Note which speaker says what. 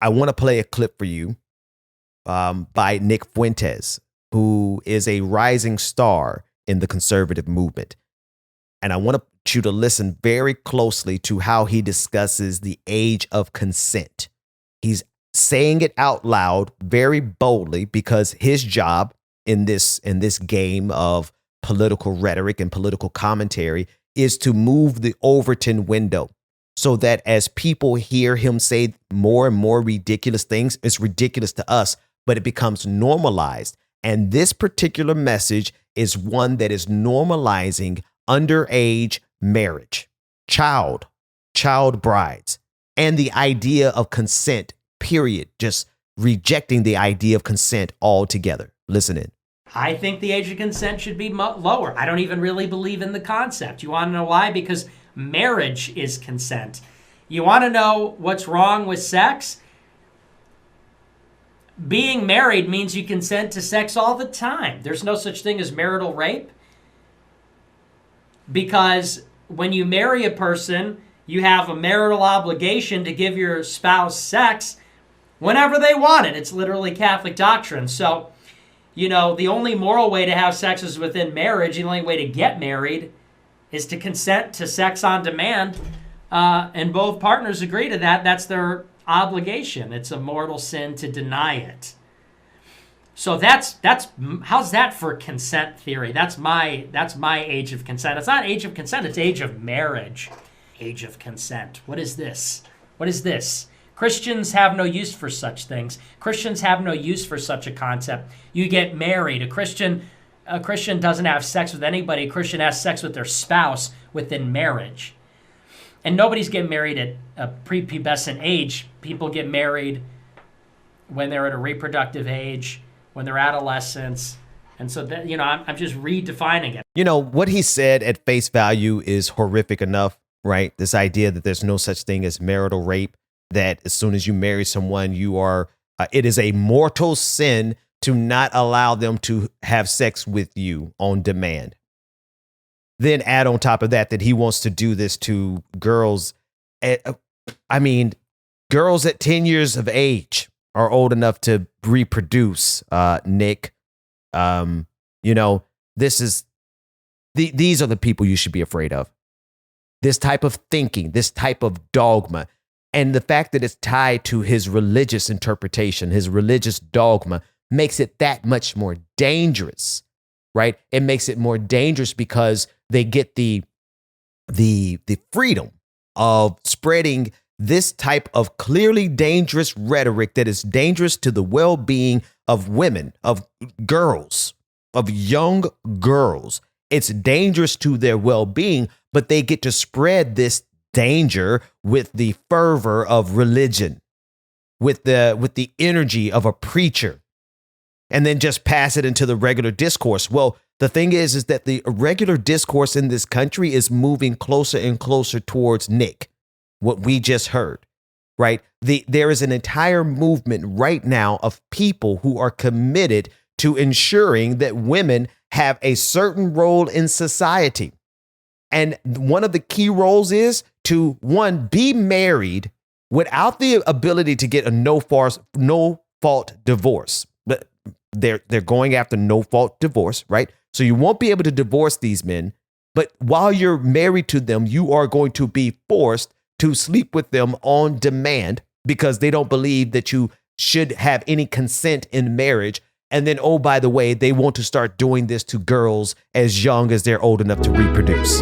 Speaker 1: I want to play a clip for you by Nick Fuentes, who is a rising star in the conservative movement. And I want you to listen very closely to how he discusses the age of consent. He's saying it out loud very boldly because his job in this game of political rhetoric and political commentary is to move the Overton window so that as people hear him say more and more ridiculous things, it's ridiculous to us, but it becomes normalized. And this particular message is one that is normalizing underage marriage, child brides, and the idea of consent, period. Just rejecting the idea of consent altogether. Listen in.
Speaker 2: I think the age of consent should be lower. I don't even really believe in the concept. You want to know why? Because marriage is consent. You want to know what's wrong with sex? Being married means you consent to sex all the time. There's no such thing as marital rape. Because when you marry a person, you have a marital obligation to give your spouse sex whenever they want it. It's literally Catholic doctrine. So, you know, the only moral way to have sex is within marriage. The only way to get married is to consent to sex on demand. And both partners agree to that. That's their obligation. It's a mortal sin to deny it. So that's how's that for consent theory? That's my age of consent. It's not age of consent, it's age of marriage. Age of consent. What is this? What is this? Christians have no use for such things. Christians have no use for such a concept. You get married. A Christian doesn't have sex with anybody. A Christian has sex with their spouse within marriage. And nobody's getting married at a prepubescent age. People get married when they're at a reproductive age, when they're adolescents. And so, that, you know, I'm just redefining it.
Speaker 1: You know, what he said at face value is horrific enough, right? This idea that there's no such thing as marital rape, that as soon as you marry someone, you are, it is a mortal sin to not allow them to have sex with you on demand. Then add on top of that he wants to do this to girls. Girls at 10 years of age are old enough to reproduce, Nick. These are the people you should be afraid of. This type of thinking, this type of dogma, and the fact that it's tied to his religious interpretation, his religious dogma, makes it that much more dangerous, right? It makes it more dangerous because they get the freedom of spreading this type of clearly dangerous rhetoric that is dangerous to the well-being of women, of girls, of young girls. It's dangerous to their well-being, but they get to spread this danger with the fervor of religion, with the energy of a preacher, and then just pass it into the regular discourse. Well, the thing is that the regular discourse in this country is moving closer and closer towards Nick, what we just heard, right? There is an entire movement right now of people who are committed to ensuring that women have a certain role in society. And one of the key roles is to, one, be married without the ability to get a no fault divorce. But they're going after no fault divorce, right? So you won't be able to divorce these men. But while you're married to them, you are going to be forced to sleep with them on demand because they don't believe that you should have any consent in marriage. And then, oh, by the way, they want to start doing this to girls as young as they're old enough to reproduce.